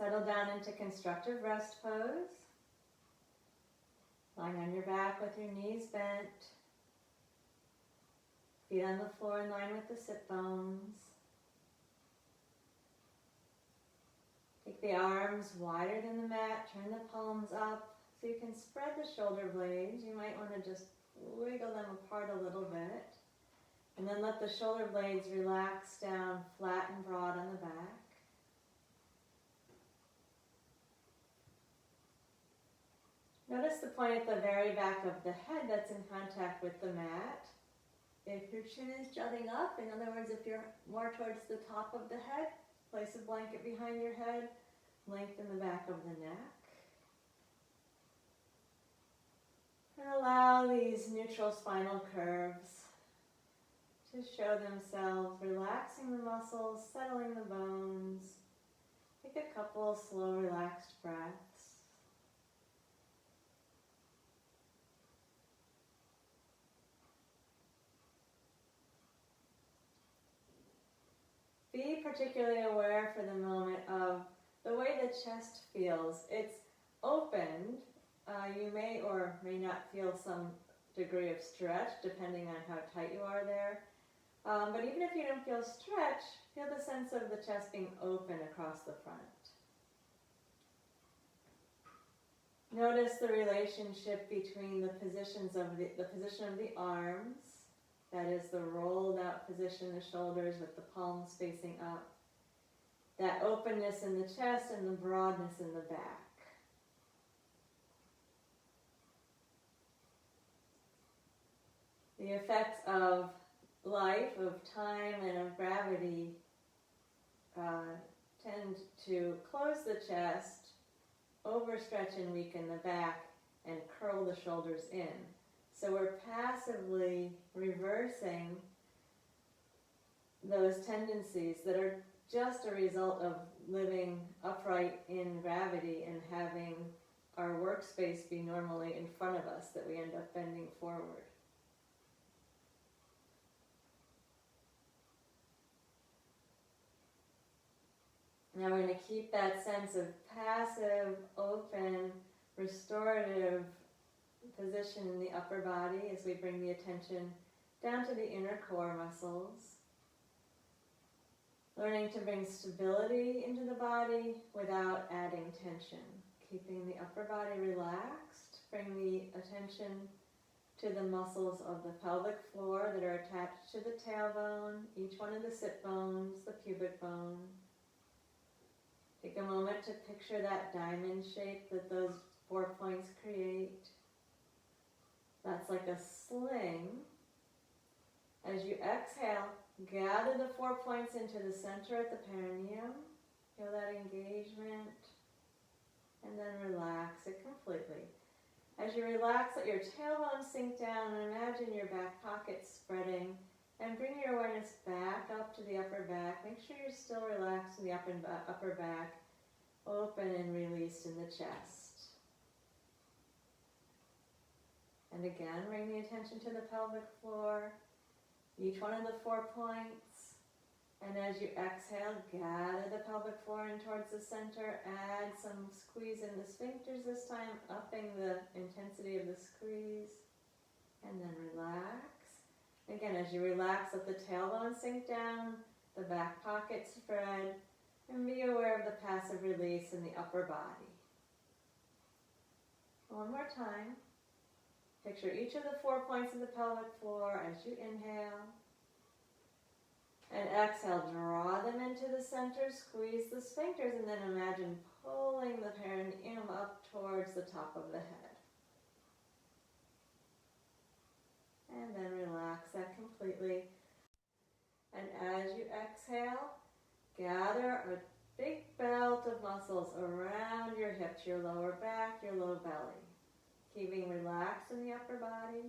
Settle down into constructive rest pose. Lying on your back with your knees bent. Feet on the floor in line with the sit bones. Take the arms wider than the mat. Turn the palms up so you can spread the shoulder blades. You might want to just wiggle them apart a little bit. And then let the shoulder blades relax down flat and broad on the back. Notice the point at the very back of the head that's in contact with the mat. If your chin is jutting up, in other words, if you're more towards the top of the head, place a blanket behind your head, lengthen the back of the neck. And allow these neutral spinal curves to show themselves, relaxing the muscles, settling the bones. Take a couple slow, relaxed breaths. Be particularly aware for the moment of the way the chest feels. It's opened. You may or may not feel some degree of stretch depending on how tight you are there. But even if you don't feel stretch, feel the sense of the chest being open across the front. Notice the relationship between the positions of the position of the arms. That is the rolled out position, the shoulders with the palms facing up. That openness in the chest and the broadness in the back. The effects of life, of time, and of gravity tend to close the chest, overstretch and weaken the back, and curl the shoulders in. So we're passively reversing those tendencies that are just a result of living upright in gravity and having our workspace be normally in front of us, that we end up bending forward. Now we're going to keep that sense of passive, open, restorative position in the upper body as we bring the attention down to the inner core muscles. Learning to bring stability into the body without adding tension. Keeping the upper body relaxed. Bring the attention to the muscles of the pelvic floor that are attached to the tailbone, each one of the sit bones, the pubic bone. Take a moment to picture that diamond shape that those 4 points create. That's like a sling. As you exhale, gather the 4 points into the center at the perineum. Feel that engagement. And then relax it completely. As you relax, let your tailbone sink down and imagine your back pocket spreading. And bring your awareness back up to the upper back. Make sure you're still relaxed in the upper back, open and released in the chest. And again, bring the attention to the pelvic floor, each one of the 4 points. And as you exhale, gather the pelvic floor in towards the center. Add some squeeze in the sphincters this time, upping the intensity of the squeeze. And then relax. Again, as you relax, let the tailbone sink down, the back pocket spread, and be aware of the passive release in the upper body. One more time. Picture each of the 4 points of the pelvic floor as you inhale. And exhale, draw them into the center, squeeze the sphincters, and then imagine pulling the perineum up towards the top of the head. And then relax that completely. And as you exhale, gather a big belt of muscles around your hips, your lower back, your low belly. Keeping relaxed in the upper body.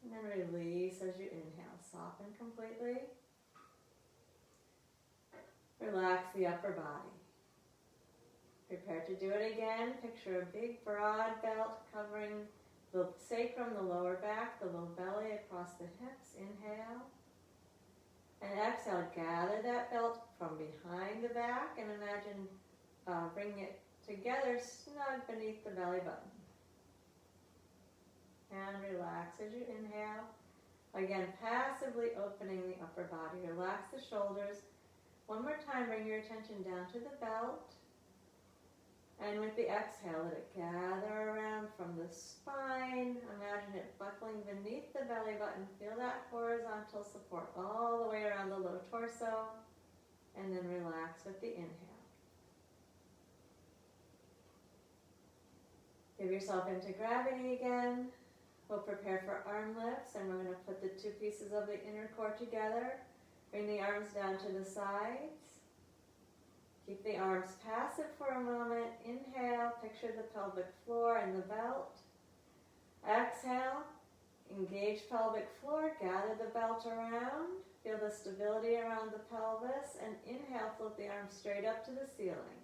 And then release as you inhale. Soften completely. Relax the upper body. Prepare to do it again. Picture a big broad belt covering the sacrum, the lower back, the low belly across the hips. Inhale. And exhale, gather that belt from from behind the back, and imagine bringing it together snug beneath the belly button. And relax as you inhale. Again, passively opening the upper body. Relax the shoulders. One more time, bring your attention down to the belt. And with the exhale, let it gather around from the spine. Imagine it buckling beneath the belly button. Feel that horizontal support all the way around the low torso. And then relax with the inhale. Give yourself into gravity again. We'll prepare for arm lifts, and we're going to put the two pieces of the inner core together. Bring the arms down to the sides. Keep the arms passive for a moment. Inhale, picture the pelvic floor and the belt. Exhale, engage pelvic floor, gather the belt around. Feel the stability around the pelvis, and inhale, float the arms straight up to the ceiling.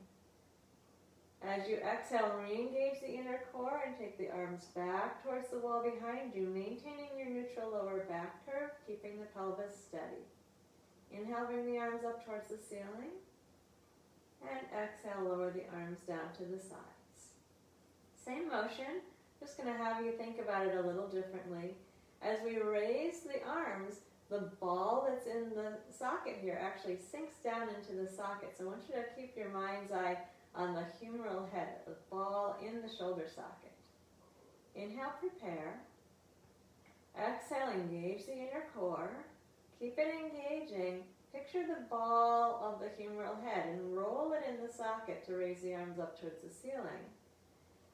As you exhale, re-engage the inner core and take the arms back towards the wall behind you, maintaining your neutral lower back curve, keeping the pelvis steady. Inhale, bring the arms up towards the ceiling. And exhale, lower the arms down to the sides. Same motion, just going to have you think about it a little differently. As we raise the arms, the ball that's in the socket here actually sinks down into the socket. So I want you to keep your mind's eye on the humeral head, the ball in the shoulder socket. Inhale, prepare. Exhale, engage the inner core. Keep it engaging. Picture the ball of the humeral head and roll it in the socket to raise the arms up towards the ceiling.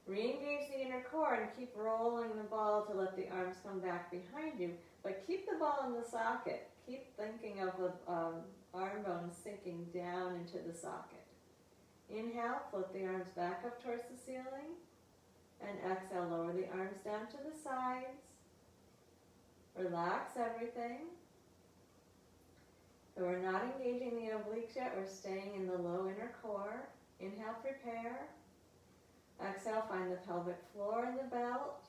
Re-engage the inner core and keep rolling the ball to let the arms come back behind you. But keep the ball in the socket. Keep thinking of the arm bones sinking down into the socket. Inhale, float the arms back up towards the ceiling. And exhale, lower the arms down to the sides. Relax everything. So we're not engaging the obliques yet, we're staying in the low inner core. Inhale, prepare. Exhale, find the pelvic floor and the belt.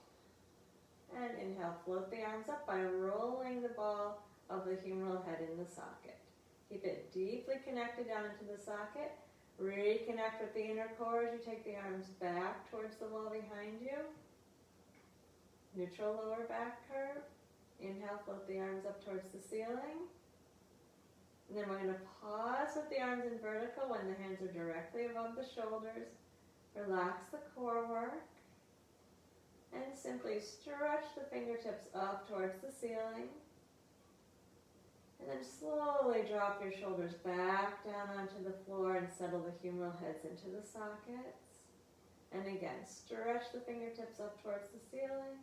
And inhale, float the arms up by rolling the ball of the humeral head in the socket. Keep it deeply connected down into the socket. Reconnect with the inner core as you take the arms back towards the wall behind you. Neutral lower back curve. Inhale, float the arms up towards the ceiling. And then we're going to pause with the arms in vertical when the hands are directly above the shoulders. Relax the core work. And simply stretch the fingertips up towards the ceiling. And then slowly drop your shoulders back down onto the floor and settle the humeral heads into the sockets. And again, stretch the fingertips up towards the ceiling.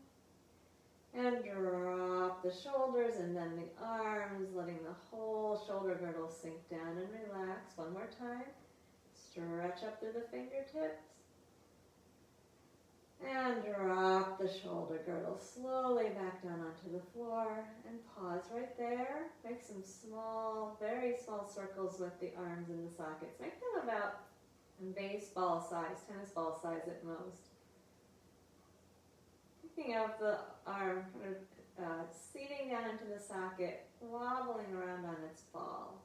And drop the shoulders and then the arms, letting the whole shoulder girdle sink down and relax. One more time. Stretch up through the fingertips. And drop the shoulder girdle slowly back down onto the floor. And pause right there. Make some small, very small circles with the arms in the sockets. Make them about baseball size, tennis ball size at most. Thinking of the arm kind of seating down into the socket, wobbling around on its ball.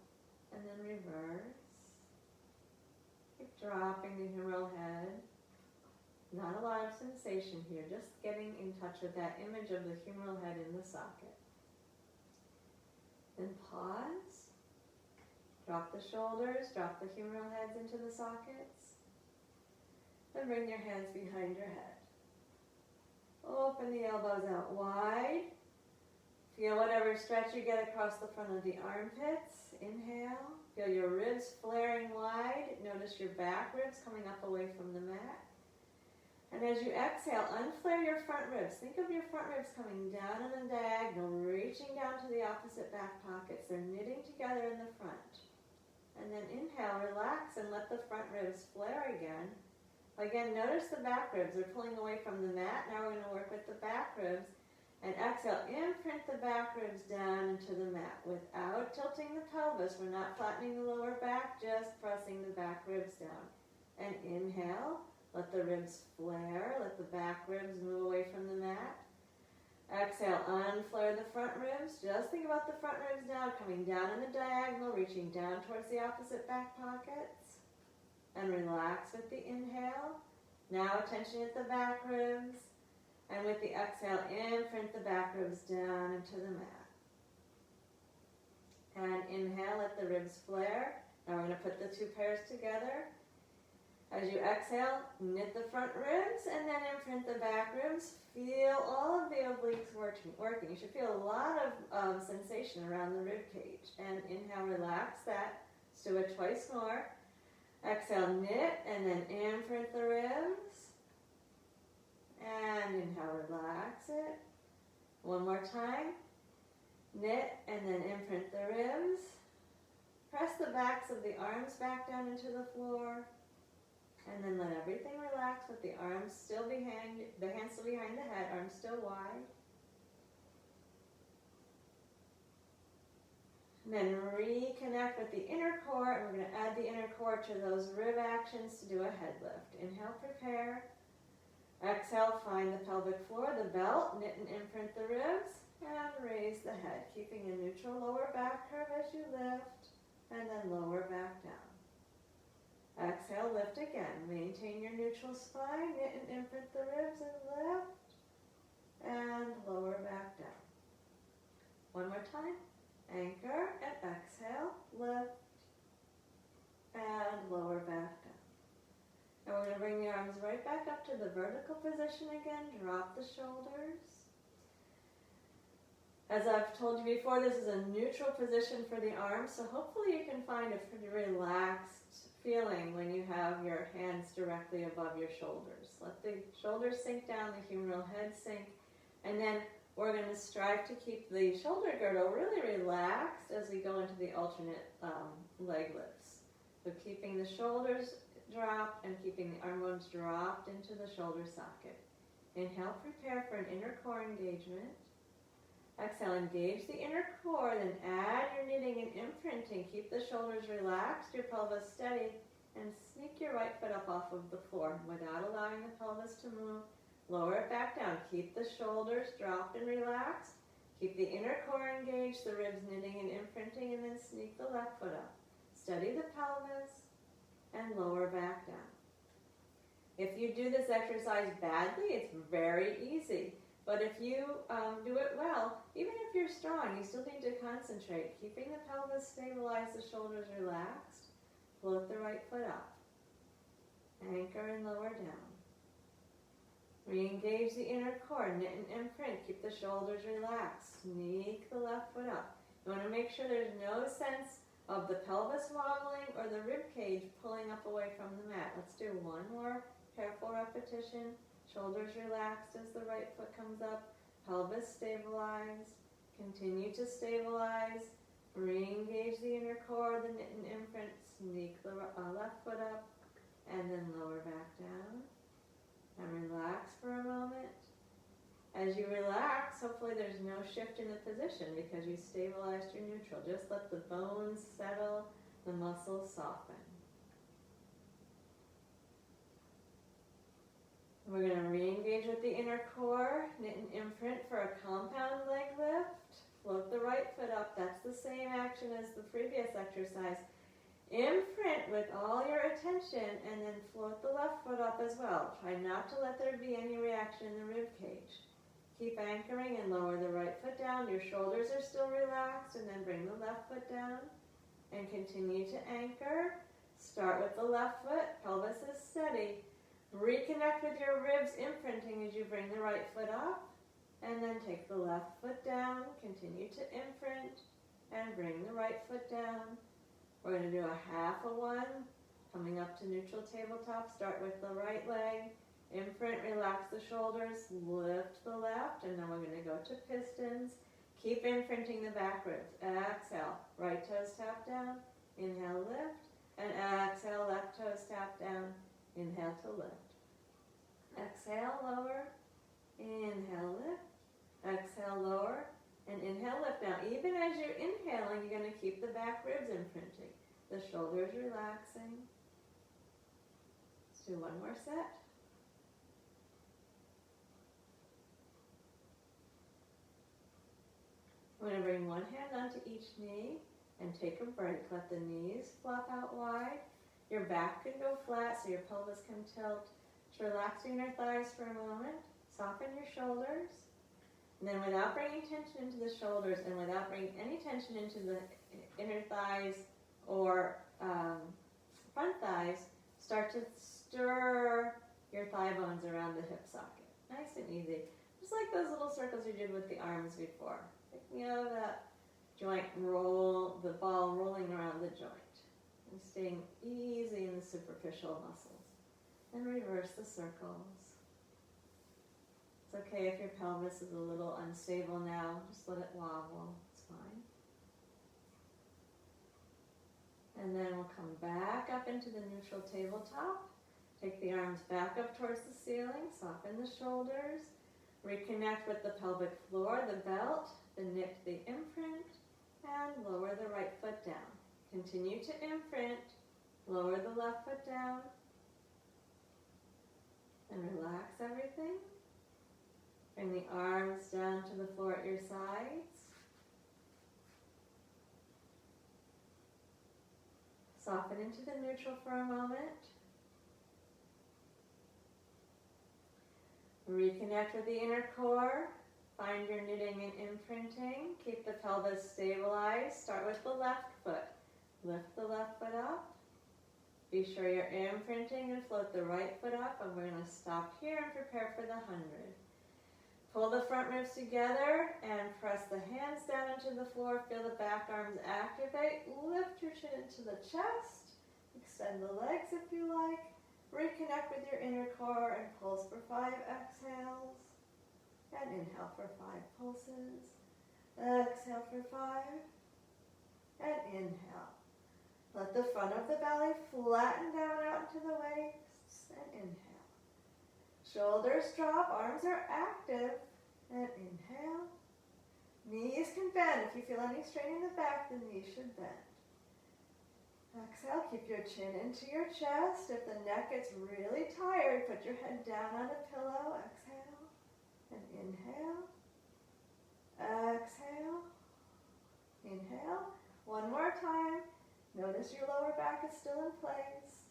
And then reverse. Keep dropping the humeral head. Not a lot of sensation here, just getting in touch with that image of the humeral head in the socket. Then pause. Drop the shoulders, drop the humeral heads into the sockets. Then bring your hands behind your head. Open the elbows out wide. Feel whatever stretch you get across the front of the armpits. Inhale. Feel your ribs flaring wide. Notice your back ribs coming up away from the mat. And as you exhale, unflare your front ribs. Think of your front ribs coming down on a diagonal, reaching down to the opposite back pockets. They're knitting together in the front. And then inhale, relax, and let the front ribs flare again. Again, notice the back ribs are pulling away from the mat. Now we're going to work with the back ribs. And exhale, imprint the back ribs down into the mat without tilting the pelvis. We're not flattening the lower back, just pressing the back ribs down. And inhale, let the ribs flare, let the back ribs move away from the mat. Exhale, unflare the front ribs. Just think about the front ribs now, coming down in the diagonal, reaching down towards the opposite back pockets. And relax with the inhale. Now attention at the back ribs. And with the exhale, imprint the back ribs down into the mat. And inhale, let the ribs flare. Now we're going to put the two pairs together. As you exhale, knit the front ribs and then imprint the back ribs. Feel all of the obliques working. You should feel a lot of sensation around the rib cage. And inhale, relax that. Let's do it twice more. Exhale, knit and then imprint the ribs. And inhale, relax it. One more time. Knit and then imprint the ribs. Press the backs of the arms back down into the floor. And then let everything relax with the arms still behind, the hands still behind the head, arms still wide. And then reconnect with the inner core, and we're going to add the inner core to those rib actions to do a head lift. Inhale, prepare. Exhale, find the pelvic floor, the belt, knit and imprint the ribs, and raise the head, keeping a neutral lower back curve as you lift, and then lower back down. Exhale, lift again. Maintain your neutral spine, knit and imprint the ribs and lift, and lower back down. One more time. Anchor and exhale, lift, and lower back down. And we're going to bring the arms right back up to the vertical position again. Drop the shoulders. As I've told you before, this is a neutral position for the arms, so hopefully you can find a pretty relaxed feeling when you have your hands directly above your shoulders. Let the shoulders sink down, the humeral head sink, and then we're going to strive to keep the shoulder girdle really relaxed as we go into the alternate leg lifts. So keeping the shoulders dropped and keeping the arm bones dropped into the shoulder socket. Inhale, prepare for an inner core engagement. Exhale, engage the inner core, then add your knitting and imprinting. Keep the shoulders relaxed, your pelvis steady, and sneak your right foot up off of the floor without allowing the pelvis to move. Lower it back down. Keep the shoulders dropped and relaxed. Keep the inner core engaged, the ribs knitting and imprinting, and then sneak the left foot up. Steady the pelvis and lower back down. If you do this exercise badly, it's very easy. But if you do it well, even if you're strong, you still need to concentrate. Keeping the pelvis stabilized, the shoulders relaxed. Float the right foot up. Anchor and lower down. Re-engage the inner core, knit and imprint. Keep the shoulders relaxed. Sneak the left foot up. You want to make sure there's no sense of the pelvis wobbling or the rib cage pulling up away from the mat. Let's do one more careful repetition. Shoulders relaxed as the right foot comes up. Pelvis stabilized. Continue to stabilize. Re-engage the inner core, the knit and imprint. Sneak the left foot up and then lower back down. And relax for a moment. As you relax, hopefully there's no shift in the position because you stabilized your neutral. Just let the bones settle, the muscles soften. We're going to re-engage with the inner core, knit and imprint for a compound leg lift. Float the right foot up. That's the same action as the previous exercise. Imprint with all your attention and then float the left foot up as well. Try not to let there be any reaction in the rib cage. Keep anchoring and lower the right foot down. Your shoulders are still relaxed, and then bring the left foot down and continue to anchor. Start with the left foot. Pelvis is steady. Reconnect with your ribs imprinting as you bring the right foot up, and then take the left foot down. Continue to imprint and bring the right foot down. We're going to do a half a one, coming up to neutral tabletop. Start with the right leg. Imprint, relax the shoulders, lift the left, and then we're going to go to pistons. Keep imprinting the back ribs. Exhale, right toes tap down. Inhale, lift, and exhale, left toes tap down. Inhale to lift. Exhale, lower. Inhale, lift. Exhale, lower. And inhale, lift. Now, even as you're inhaling, you're going to keep the back ribs imprinting. The shoulders relaxing. Let's do one more set. I'm going to bring one hand onto each knee and take a break. Let the knees flop out wide. Your back can go flat so your pelvis can tilt. Just relax your inner thighs for a moment. Soften your shoulders. And then without bringing tension into the shoulders and without bringing any tension into the inner thighs or front thighs, start to stir your thigh bones around the hip socket. Nice and easy. Just like those little circles you did with the arms before. Picking out that joint roll, the ball rolling around the joint. And staying easy in the superficial muscles. And reverse the circles. It's okay if your pelvis is a little unstable now. Just let it wobble. It's fine. And then we'll come back up into the neutral tabletop. Take the arms back up towards the ceiling. Soften the shoulders. Reconnect with the pelvic floor, the belt, the nip, the imprint, and lower the right foot down. Continue to imprint. Lower the left foot down. And relax everything. Bring the arms down to the floor at your sides. Soften into the neutral for a moment. Reconnect with the inner core. Find your knitting and imprinting. Keep the pelvis stabilized. Start with the left foot. Lift the left foot up. Be sure you're imprinting and float the right foot up. And we're going to stop here and prepare for the 100. Pull the front ribs together and press the hands down into the floor. Feel the back arms activate. Lift your chin into the chest. Extend the legs if you like. Reconnect with your inner core and pulse for 5 exhales. And inhale for 5 pulses. Exhale for 5. And inhale. Let the front of the belly flatten down out into the waist. And inhale. Shoulders drop, arms are active, and inhale. Knees can bend. If you feel any strain in the back, the knees should bend. Exhale, keep your chin into your chest. If the neck gets really tired, put your head down on a pillow. Exhale, and inhale. Exhale, inhale. One more time. Notice your lower back is still in place.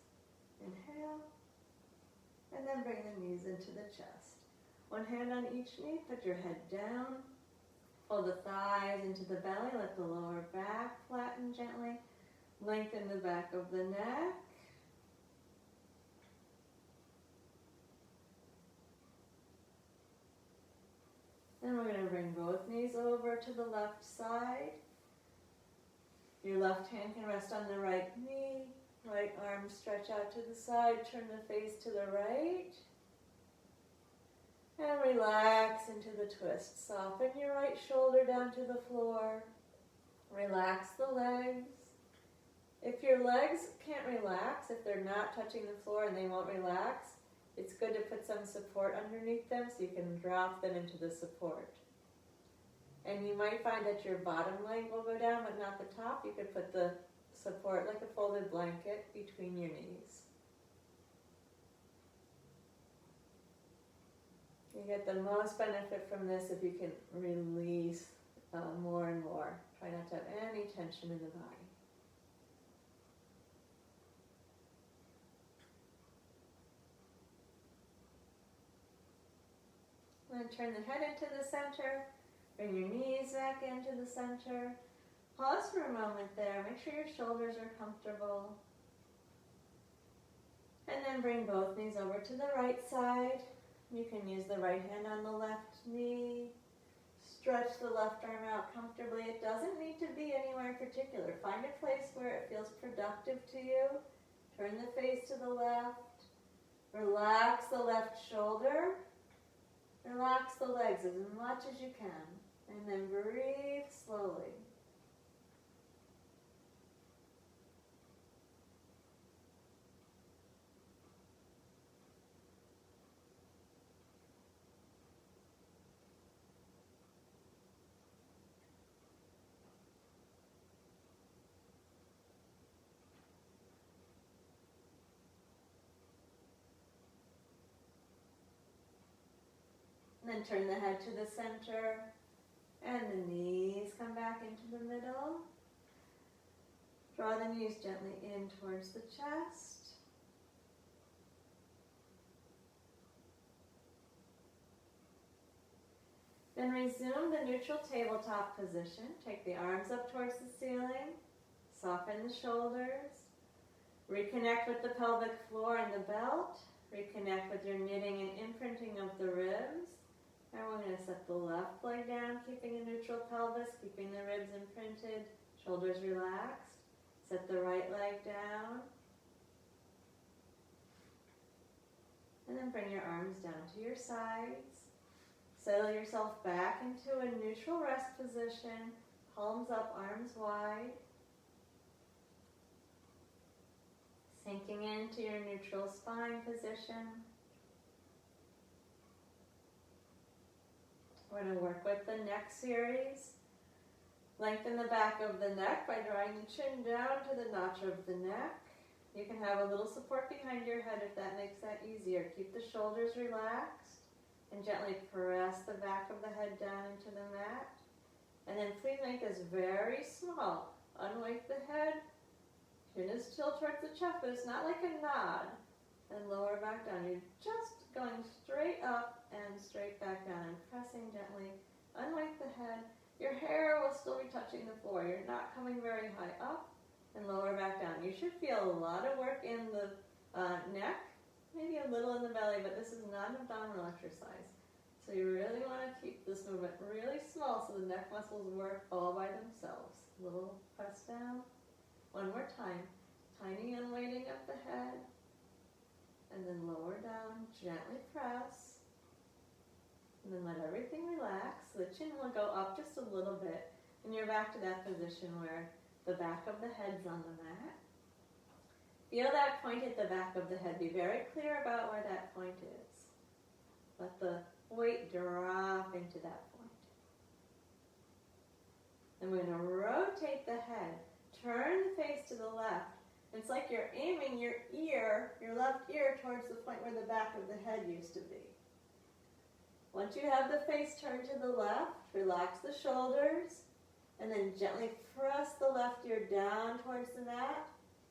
Inhale. And then bring the knees into the chest. One hand on each knee, put your head down. Pull the thighs into the belly, let the lower back flatten gently. Lengthen the back of the neck. Then we're going to bring both knees over to the left side. Your left hand can rest on the right knee. Right arm stretch out to the side, turn the face to the right. And relax into the twist. Soften your right shoulder down to the floor. Relax the legs. If your legs can't relax, if they're not touching the floor and they won't relax, it's good to put some support underneath them so you can drop them into the support. And you might find that your bottom leg will go down, but not the top. You could put the support like a folded blanket between your knees. You get the most benefit from this if you can release more and more. Try not to have any tension in the body. Then turn the head into the center. Bring your knees back into the center. Pause for a moment there. Make sure your shoulders are comfortable. And then bring both knees over to the right side. You can use the right hand on the left knee. Stretch the left arm out comfortably. It doesn't need to be anywhere particular. Find a place where it feels productive to you. Turn the face to the left. Relax the left shoulder. Relax the legs as much as you can. And then breathe slowly. And then turn the head to the center. And the knees come back into the middle. Draw the knees gently in towards the chest. Then resume the neutral tabletop position. Take the arms up towards the ceiling. Soften the shoulders. Reconnect with the pelvic floor and the belt. Reconnect with your knitting and imprinting of the ribs. And we're going to set the left leg down, keeping a neutral pelvis, keeping the ribs imprinted, shoulders relaxed. Set the right leg down. And then bring your arms down to your sides. Settle yourself back into a neutral rest position. Palms up, arms wide. Sinking into your neutral spine position. We're going to work with the neck series. Lengthen the back of the neck by drawing the chin down to the notch of the neck. You can have a little support behind your head if that makes that easier. Keep the shoulders relaxed and gently press the back of the head down into the mat. And then please make this very small. Unweight the head. Chin is still towards the chest, but it's not like a nod. And lower back down. You're just going straight up and straight back down and pressing gently. Unweight the head. Your hair will still be touching the floor. You're not coming very high up and lower back down. You should feel a lot of work in the neck, maybe a little in the belly, but this is not an abdominal exercise. So you really want to keep this movement really small so the neck muscles work all by themselves. Little press down. One more time. Tiny unweighting of the head. And then lower down, gently press. And then let everything relax. The chin will go up just a little bit. And you're back to that position where the back of the head's on the mat. Feel that point at the back of the head. Be very clear about where that point is. Let the weight drop into that point. Then we're going to rotate the head. Turn the face to the left. It's like you're aiming your ear, your left ear, towards the point where the back of the head used to be. Once you have the face turned to the left, relax the shoulders, and then gently press the left ear down towards the mat,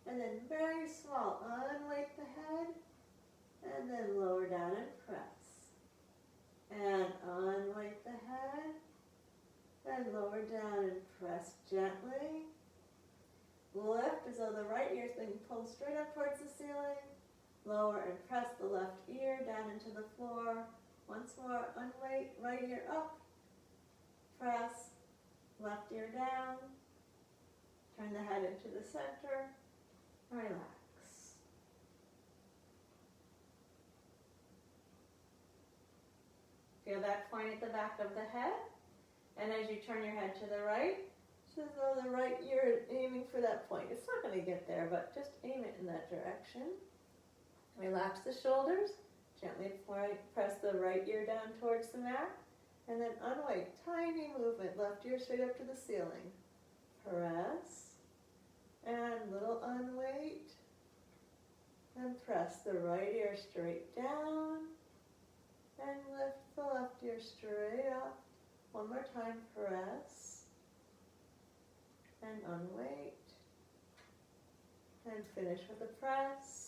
and then very small, unweight the head, and then lower down and press. And unweight the head, and lower down and press gently. Lift as though the right ear is being pulled straight up towards the ceiling. Lower and press the left ear down into the floor. Once more, unweight, right ear up. Press, left ear down. Turn the head into the center. Relax. Feel that point at the back of the head. And as you turn your head to the right, it's as though the right ear is aiming for that point. It's not going to get there, but just aim it in that direction. Relax the shoulders. Gently press the right ear down towards the mat. And then unweight. Tiny movement. Left ear straight up to the ceiling. Press. And little unweight. And press the right ear straight down. And lift the left ear straight up. One more time. Press. And unweight. And finish with a press.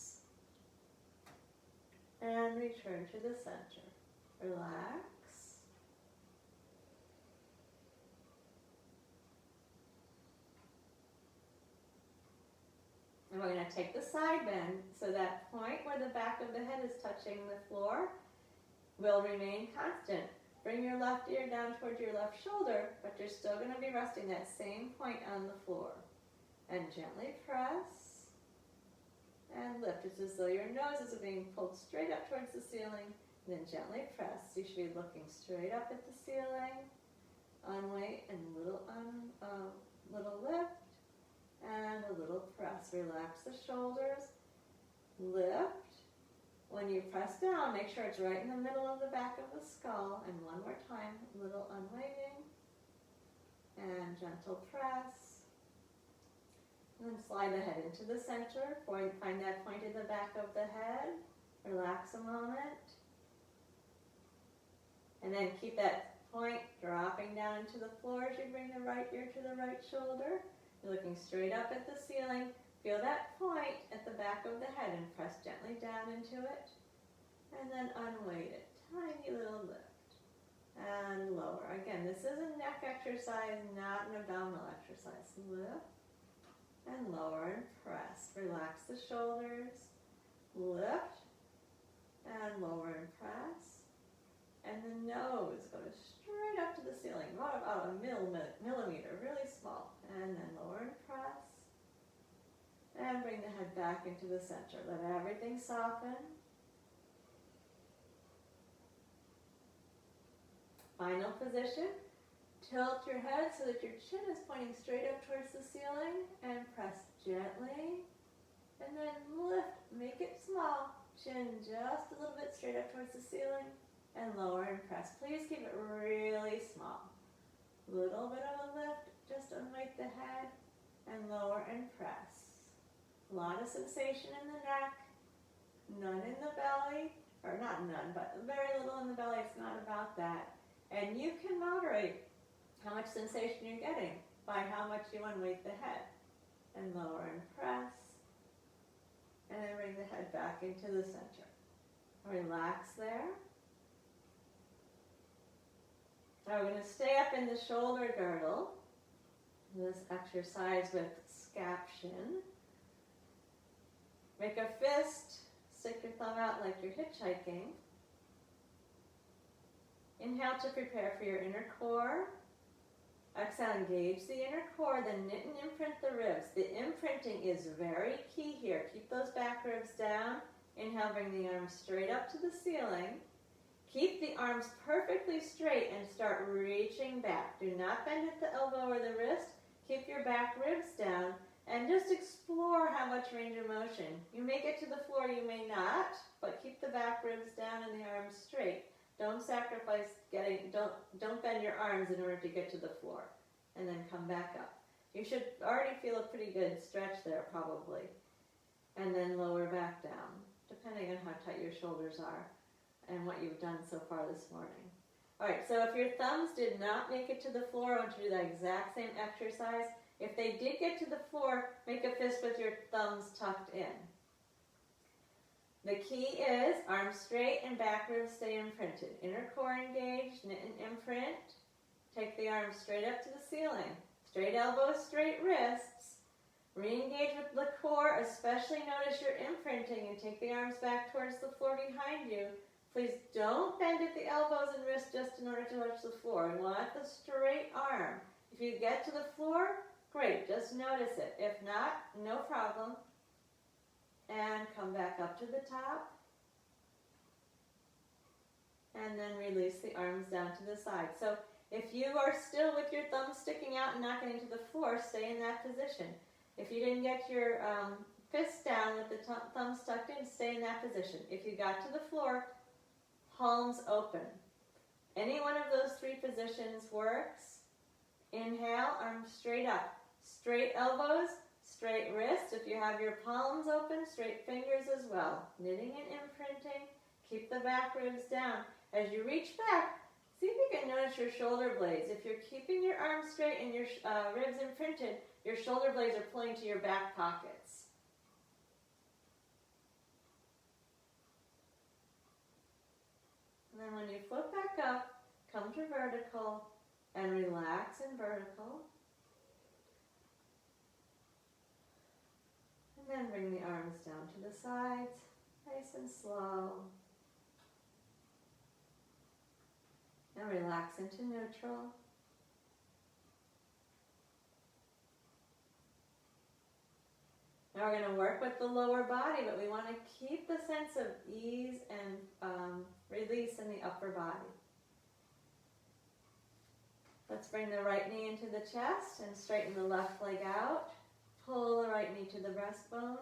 And return to the center. Relax. And we're going to take the side bend. So that point where the back of the head is touching the floor will remain constant. Bring your left ear down towards your left shoulder, but you're still going to be resting that same point on the floor. And gently press. And lift. It's as though your nose is being pulled straight up towards the ceiling. And then gently press. You should be looking straight up at the ceiling. Unweight and little lift. And a little press. Relax the shoulders. Lift. When you press down, make sure it's right in the middle of the back of the skull. And one more time, little unweighting. And gentle press. And then slide the head into the center. Find that point in the back of the head. Relax a moment. And then keep that point dropping down into the floor as you bring the right ear to the right shoulder. You're looking straight up at the ceiling. Feel that point at the back of the head and press gently down into it. And then unweight it. Tiny little lift. And lower. Again, this is a neck exercise, not an abdominal exercise. Lift and lower and press. Relax the shoulders. Lift and lower and press. And the nose goes straight up to the ceiling, about a millimeter, really small. And then lower and press. And bring the head back into the center. Let everything soften. Final position. Tilt your head so that your chin is pointing straight up towards the ceiling. And press gently. And then lift. Make it small. Chin just a little bit straight up towards the ceiling. And lower and press. Please keep it really small. Little bit of a lift. Just unweight the head. And lower and press. A lot of sensation in the neck, none in the belly, or not none, but very little in the belly. It's not about that. And you can moderate how much sensation you're getting by how much you unweight the head. And lower and press. And then bring the head back into the center. Relax there. Now we're going to stay up in the shoulder girdle. This exercise with scaption. Make a fist, stick your thumb out like you're hitchhiking. Inhale to prepare for your inner core. Exhale, engage the inner core, then knit and imprint the ribs. The imprinting is very key here. Keep those back ribs down. Inhale, bring the arms straight up to the ceiling. Keep the arms perfectly straight and start reaching back. Do not bend at the elbow or the wrist. Keep your back ribs down. And just explore how much range of motion. You may get to the floor, you may not, but keep the back ribs down and the arms straight. Don't sacrifice don't bend your arms in order to get to the floor. And then come back up. You should already feel a pretty good stretch there, probably. And then lower back down, depending on how tight your shoulders are and what you've done so far this morning. All right, so if your thumbs did not make it to the floor, I want you to do that exact same exercise. If they did get to the floor, make a fist with your thumbs tucked in. The key is arms straight and back ribs stay imprinted. Inner core engaged, knit and imprint. Take the arms straight up to the ceiling. Straight elbows, straight wrists. Re-engage with the core, especially notice your imprinting and take the arms back towards the floor behind you. Please don't bend at the elbows and wrists just in order to touch the floor. We want the straight arm. If you get to the floor, great, just notice it. If not, no problem. And come back up to the top. And then release the arms down to the side. So if you are still with your thumbs sticking out and not getting to the floor, stay in that position. If you didn't get your fists down with the thumbs tucked in, stay in that position. If you got to the floor, palms open. Any one of those three positions works. Inhale, arms straight up. Straight elbows, straight wrists. If you have your palms open, straight fingers as well. Knitting and imprinting. Keep the back ribs down. As you reach back, see if you can notice your shoulder blades. If you're keeping your arms straight and your ribs imprinted, your shoulder blades are pulling to your back pockets. And then when you float back up, come to vertical and relax in vertical. And then bring the arms down to the sides, nice and slow. Now relax into neutral. Now we're going to work with the lower body, but we want to keep the sense of ease and release in the upper body. Let's bring the right knee into the chest and straighten the left leg out. Pull the right knee to the breastbone.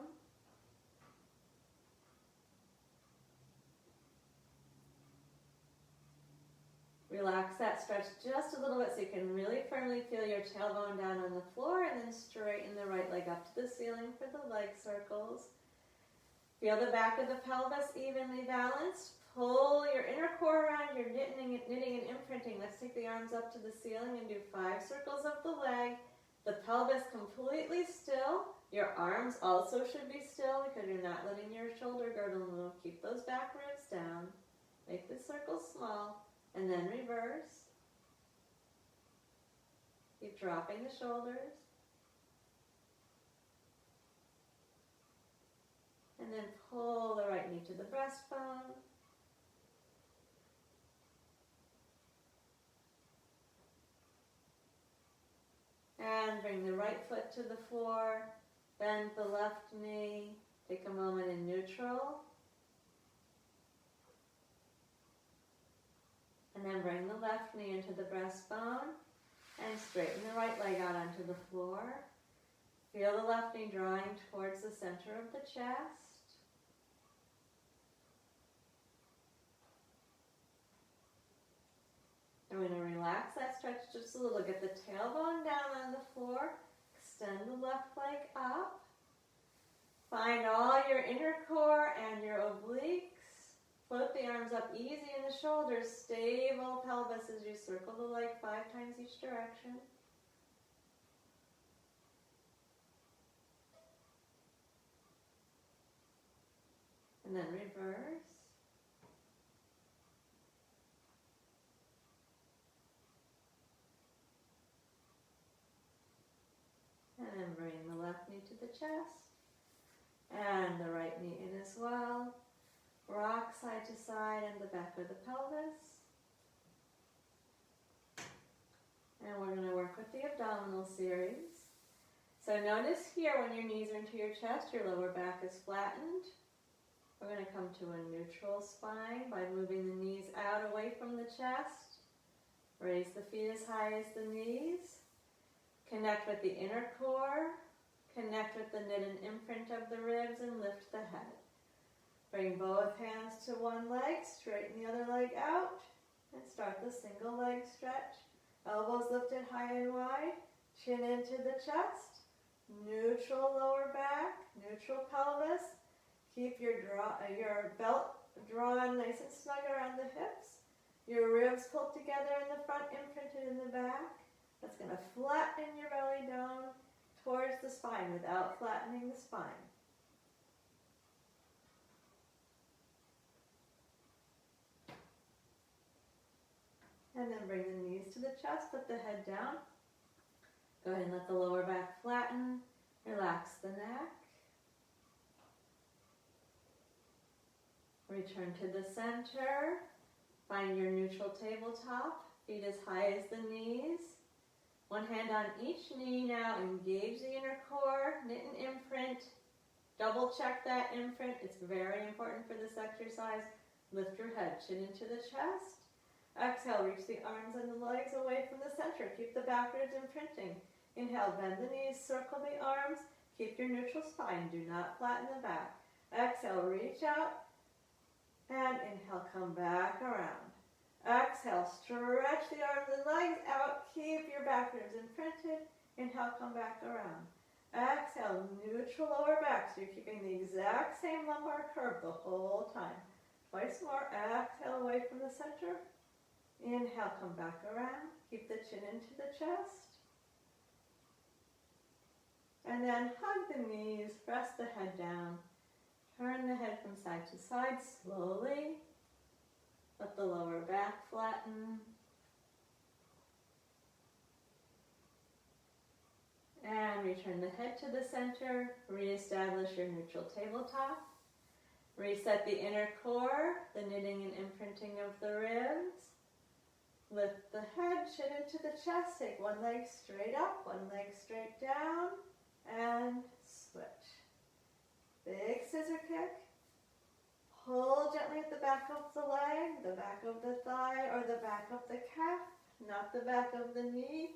Relax that stretch just a little bit so you can really firmly feel your tailbone down on the floor, and then straighten the right leg up to the ceiling for the leg circles. Feel the back of the pelvis evenly balanced. pull your inner core around, your knitting and imprinting. Let's take the arms up to the ceiling and do 5 circles of the leg. The pelvis completely still. Your arms also should be still because you're not letting your shoulder girdle move. Keep those back ribs down. Make the circle small and then reverse. Keep dropping the shoulders. And then pull the right knee to the breastbone. And bring the right foot to the floor. Bend the left knee. Take a moment in neutral. And then bring the left knee into the breastbone. And straighten the right leg out onto the floor. Feel the left knee drawing towards the center of the chest. I'm going to relax that stretch just a little. Get the tailbone down on the floor. Extend the left leg up. Find all your inner core and your obliques. Float the arms up easy in the shoulders. Stable pelvis as you circle the leg 5 times each direction. And then reverse. And then bring the left knee to the chest. And the right knee in as well. Rock side to side and the back of the pelvis. And we're going to work with the abdominal series. So notice here when your knees are into your chest, your lower back is flattened. We're going to come to a neutral spine by moving the knees out away from the chest. Raise the feet as high as the knees. Connect with the inner core. Connect with the knit and imprint of the ribs and lift the head. Bring both hands to one leg, straighten the other leg out, and start the single leg stretch. Elbows lifted high and wide, chin into the chest, neutral lower back, neutral pelvis. Keep your belt drawn nice and snug around the hips. Your ribs pulled together in the front, imprinted in the back. That's going to flatten your belly down towards the spine without flattening the spine. And then bring the knees to the chest, put the head down. Go ahead and let the lower back flatten. Relax the neck. Return to the center. Find your neutral tabletop. Feet as high as the knees. One hand on each knee now. Engage the inner core. Knit and imprint. Double check that imprint. It's very important for this exercise. Lift your head. Chin into the chest. Exhale, reach the arms and the legs away from the center. Keep the back ribs imprinting. Inhale, bend the knees, circle the arms. Keep your neutral spine. Do not flatten the back. Exhale, reach out. And inhale, come back around. Exhale, stretch the arms and legs out. Keep your back ribs imprinted. Inhale, come back around. Exhale, neutral lower back. So you're keeping the exact same lumbar curve the whole time. Twice more. Exhale, away from the center. Inhale, come back around. Keep the chin into the chest. And then hug the knees, press the head down. Turn the head from side to side slowly. Let the lower back flatten. And return the head to the center. Reestablish your neutral tabletop. Reset the inner core, the knitting and imprinting of the ribs. Lift the head, chin into the chest. Take one leg straight up, one leg straight down, and switch. Big scissor kick. Pull gently at the back of the leg, the back of the thigh, or the back of the calf, not the back of the knee.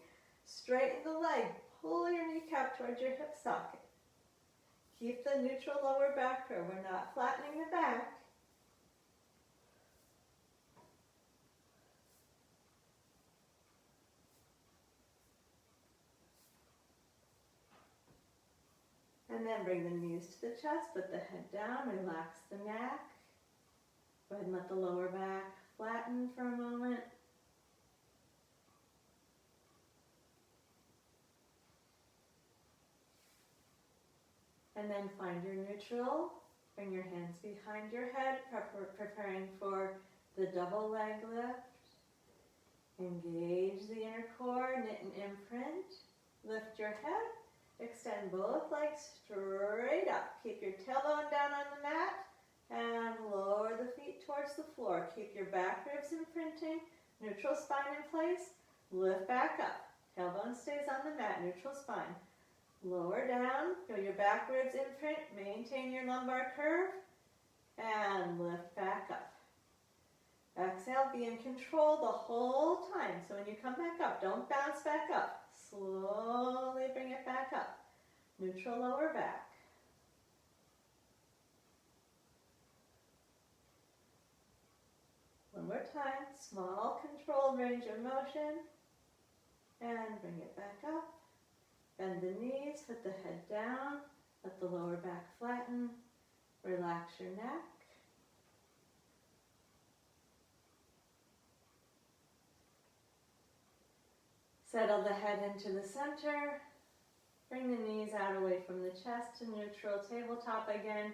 Straighten the leg. Pull your kneecap towards your hip socket. Keep the neutral lower back curve. We're not flattening the back. And then bring the knees to the chest, put the head down, relax the neck. Go ahead and let the lower back flatten for a moment. And then find your neutral. Bring your hands behind your head, preparing for the double leg lift. Engage the inner core, knit and imprint. Lift your head. Extend both legs straight up. Keep your tailbone down on the mat and lower the feet towards the floor. Keep your back ribs imprinting. Neutral spine in place. Lift back up. Tailbone stays on the mat. Neutral spine. Lower down. Feel your back ribs imprint. Maintain your lumbar curve. And lift back up. Exhale, be in control the whole time. So when you come back up, don't bounce back up. Slowly bring it back up. Neutral lower back. One more time. Small controlled range of motion. And bring it back up. Bend the knees, put the head down. Let the lower back flatten. Relax your neck. Settle the head into the center. Bring the knees out away from the chest to neutral tabletop again.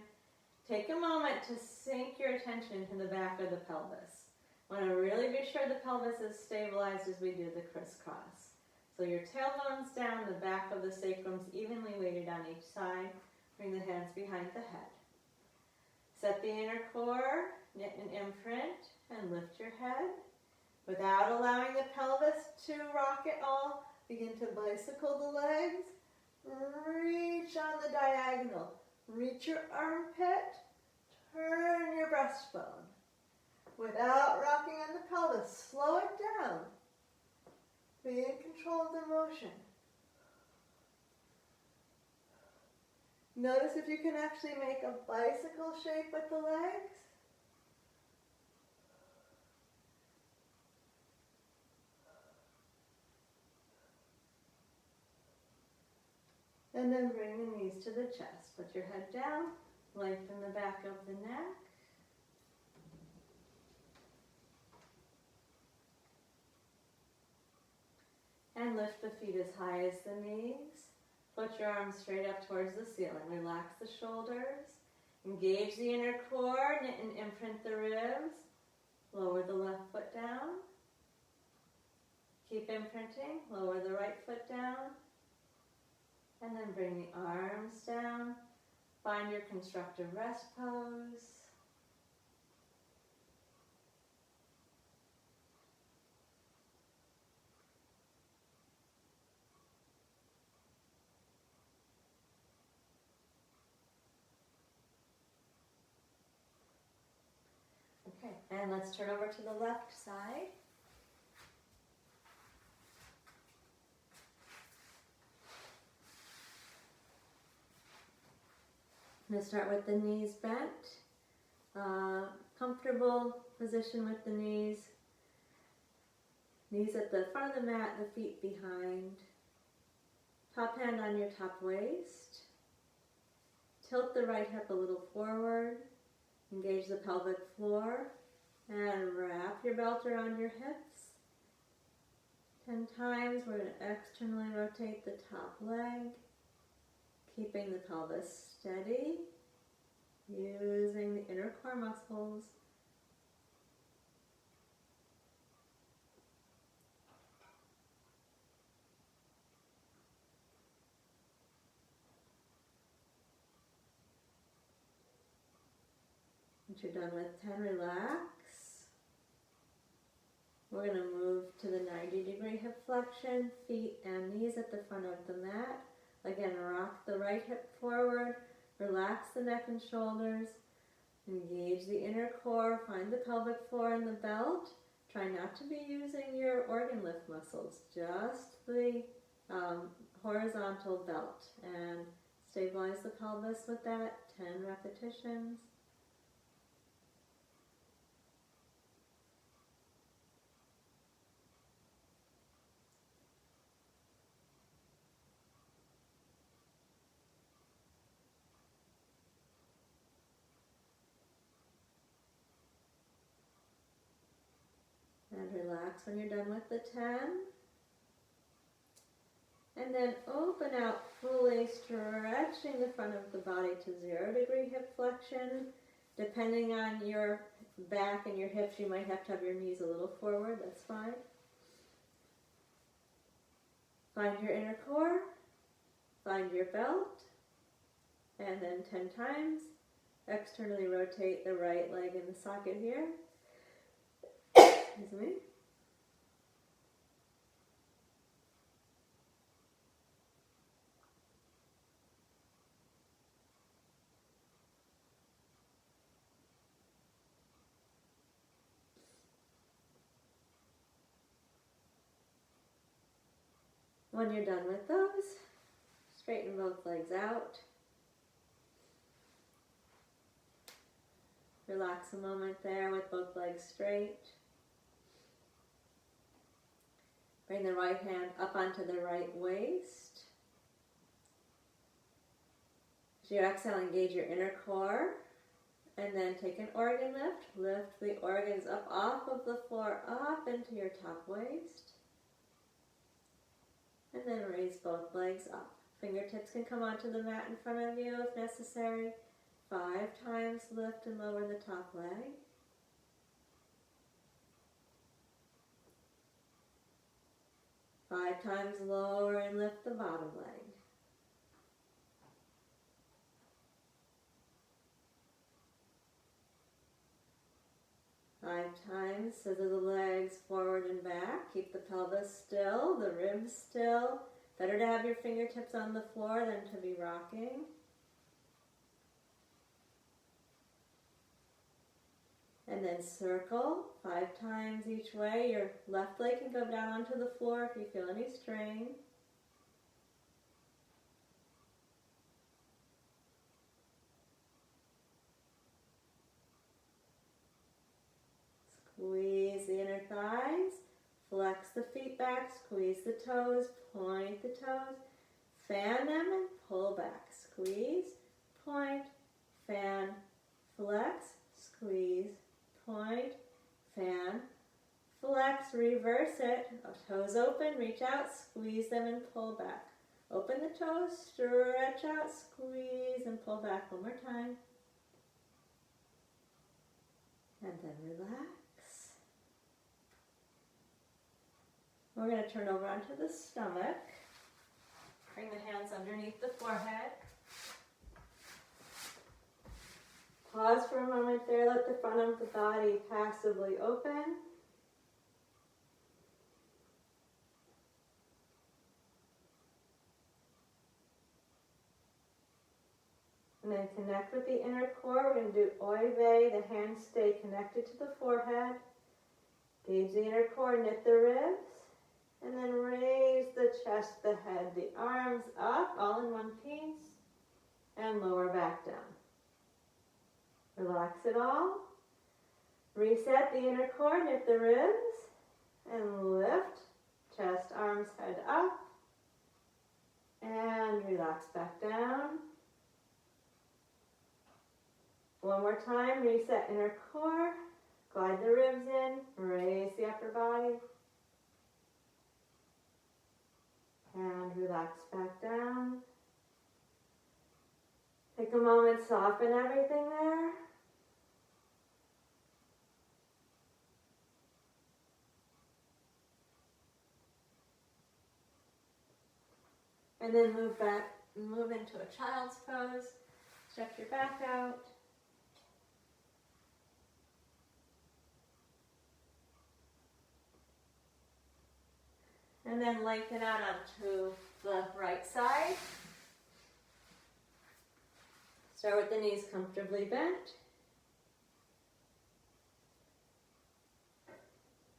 Take a moment to sink your attention to the back of the pelvis. Want to really be sure the pelvis is stabilized as we do the crisscross. So your tailbone's down, the back of the sacrum's evenly weighted on each side. Bring the hands behind the head. Set the inner core, knit and imprint, and lift your head. Without allowing the pelvis to rock at all, begin to bicycle the legs. Reach on the diagonal. Reach your armpit. Turn your breastbone. Without rocking on the pelvis, slow it down. Be in control of the motion. Notice if you can actually make a bicycle shape with the legs. And then bring the knees to the chest. Put your head down, lengthen the back of the neck. And lift the feet as high as the knees. Put your arms straight up towards the ceiling. Relax the shoulders. Engage the inner core, knit and imprint the ribs. Lower the left foot down. Keep imprinting. Lower the right foot down. And then bring the arms down. Find your constructive rest pose. Okay, and let's turn over to the left side. I'm going to start with the knees bent. Comfortable position with the knees. Knees at the front of the mat, the feet behind. Top hand on your top waist. Tilt the right hip a little forward. Engage the pelvic floor. And wrap your belt around your hips. 10 times, we're going to externally rotate the top leg. Keeping the pelvis steady, using the inner core muscles. Once you're done with 10, relax. We're going to move to the 90-degree hip flexion, feet and knees at the front of the mat. Again, rock the right hip forward, relax the neck and shoulders, engage the inner core, find the pelvic floor and the belt. Try not to be using your organ lift muscles, just the horizontal belt, and stabilize the pelvis with that, 10 repetitions. relax when you're done with the 10. And then open out fully, stretching the front of the body to 0-degree hip flexion. Depending on your back and your hips, you might have to have your knees a little forward. That's fine. Find your inner core. Find your belt. And then 10 times, externally rotate the right leg in the socket here. Excuse me. When you're done with those, straighten both legs out. Relax a moment there with both legs straight. Bring the right hand up onto the right waist. As you exhale, engage your inner core. And then take an organ lift. Lift the organs up off of the floor, up into your top waist. And then raise both legs up. Fingertips can come onto the mat in front of you if necessary. 5 times lift and lower the top leg. 5 times lower and lift the bottom leg. 5 times, scissor the legs forward and back. Keep the pelvis still, the ribs still. Better to have your fingertips on the floor than to be rocking. And then circle 5 times each way. Your left leg can go down onto the floor if you feel any strain. Squeeze the inner thighs, flex the feet back, squeeze the toes, point the toes, fan them and pull back. Squeeze, point, fan, flex, squeeze, point, fan, flex, reverse it. Toes open, reach out, squeeze them and pull back. Open the toes, stretch out, squeeze and pull back. One more time. And then relax. We're going to turn over onto the stomach. Bring the hands underneath the forehead. Pause for a moment there. Let the front of the body passively open. And then connect with the inner core. We're going to do Oy Vey. The hands stay connected to the forehead. Gauge the inner core, knit the ribs. And then raise the chest, the head, the arms up, all in one piece. And lower back down. Relax it all. Reset the inner core, knit the ribs. And lift. Chest, arms, head up. And relax back down. One more time, reset inner core, glide the ribs in, raise the upper body, and relax back down. Take a moment, soften everything there. And then move into a child's pose, stretch your back out. And then lengthen out onto the right side. Start with the knees comfortably bent.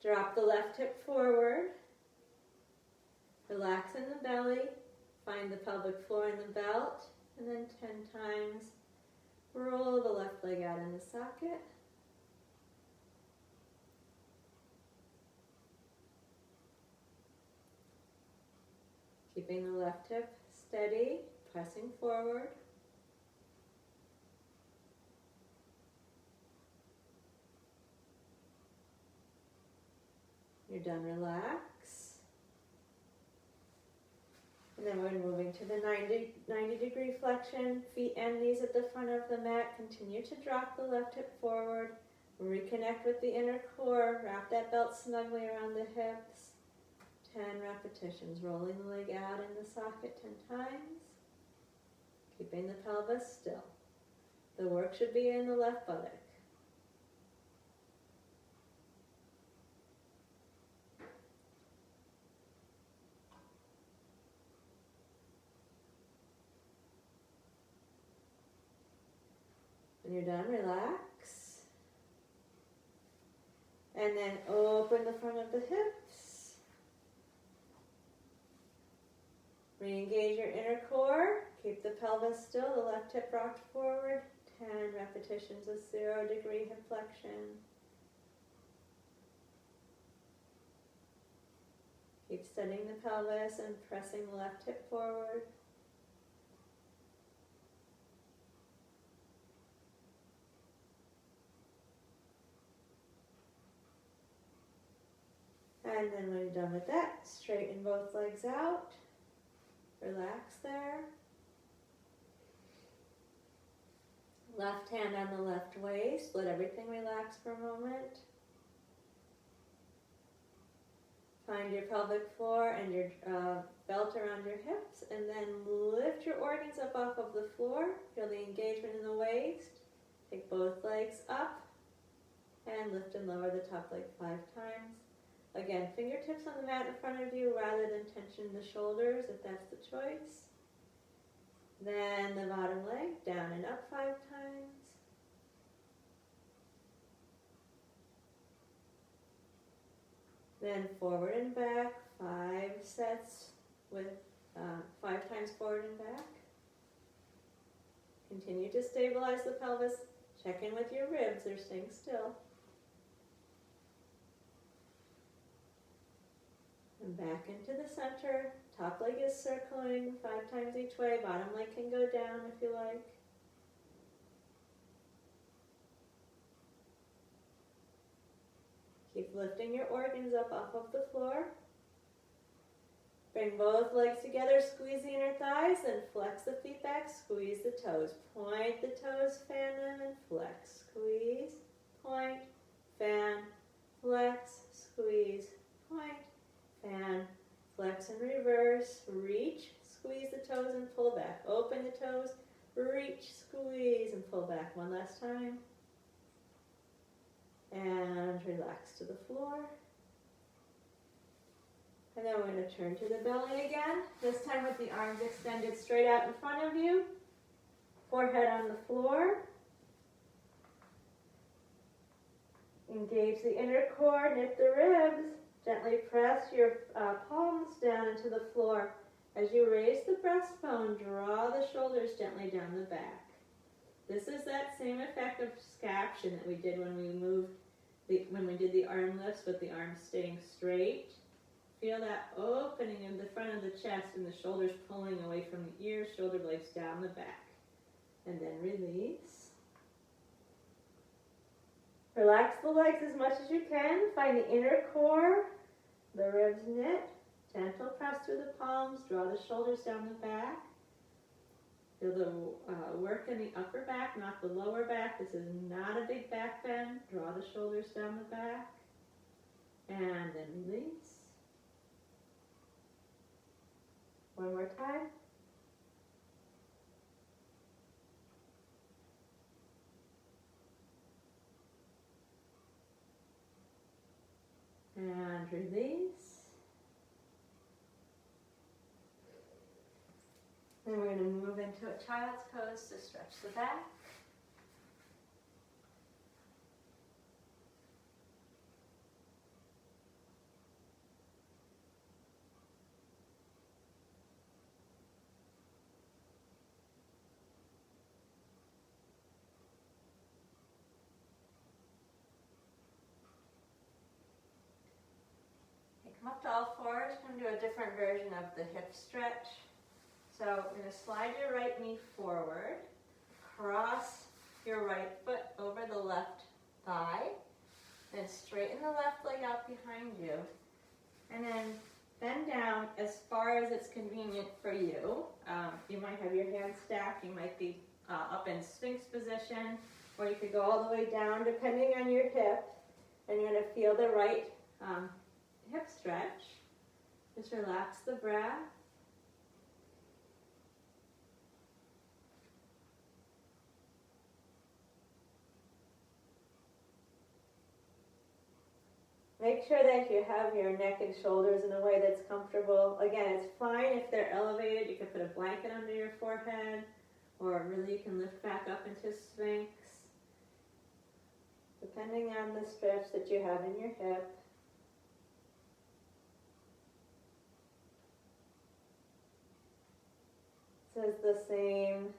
Drop the left hip forward. Relax in the belly. Find the pelvic floor in the belt. And then 10 times roll the left leg out in the socket. Keeping the left hip steady, pressing forward. You're you're done, relax. And then we're moving to the 90-degree flexion, feet and knees at the front of the mat. Continue to drop the left hip forward. Reconnect with the inner core. Wrap that belt snugly around the hips. 10 repetitions. Rolling the leg out in the socket 10 times. Keeping the pelvis still. The work should be in the left buttock. When you're done, relax. And then open the front of the hips. Re-engage your inner core. Keep the pelvis still, the left hip rocked forward. 10 repetitions of 0-degree hip flexion. Keep steadying the pelvis and pressing the left hip forward. And then when you're done with that, straighten both legs out. Relax there. Left hand on the left waist. Let everything relax for a moment. Find your pelvic floor and your belt around your hips, and then lift your organs up off of the floor. Feel the engagement in the waist. Take both legs up and lift and lower the top leg 5 times. Again, fingertips on the mat in front of you rather than tension the shoulders if that's the choice. Then the bottom leg down and up 5 times. Then forward and back, 5 sets with 5 times forward and back. Continue to stabilize the pelvis. Check in with your ribs, they're staying still. And back into the center. Top leg is circling 5 times each way. Bottom leg can go down if you like. Keep lifting your organs up off of the floor. Bring both legs together, squeeze the inner thighs, then flex the feet back, squeeze the toes. Point the toes, fan them, and flex. Squeeze, point, fan, flex, squeeze, point, fan, flex and reverse, reach, squeeze the toes and pull back. Open the toes, reach, squeeze, and pull back. One last time. And relax to the floor. And then we're going to turn to the belly again, this time with the arms extended straight out in front of you. Forehead on the floor. Engage the inner core, knit the ribs. Gently press your palms down into the floor. As you raise the breastbone, draw the shoulders gently down the back. This is that same effect of scaption that we did when we did the arm lifts with the arms staying straight. Feel that opening in the front of the chest and the shoulders pulling away from the ears, shoulder blades down the back. And then release. Relax the legs as much as you can. Find the inner core, the ribs knit. Gentle press through the palms, draw the shoulders down the back. Feel the work in the upper back, not the lower back. This is not a big back bend. Draw the shoulders down the back. And then release. One more time. And release. Then we're going to move into a child's pose to stretch the back. Come up to all fours. I'm going to do a different version of the hip stretch. So I'm going to slide your right knee forward, cross your right foot over the left thigh, then straighten the left leg out behind you, And then bend down as far as it's convenient for you. You might have your hands stacked, you might be up in Sphinx position, or you could go all the way down depending on your hip. And you're going to feel the right hip stretch. Just relax the breath. Make sure that you have your neck and shoulders in a way that's comfortable. Again, it's fine if they're elevated. You can put a blanket under your forehead, or really you can lift back up into Sphinx, depending on the stretch that you have in your hip. This is the same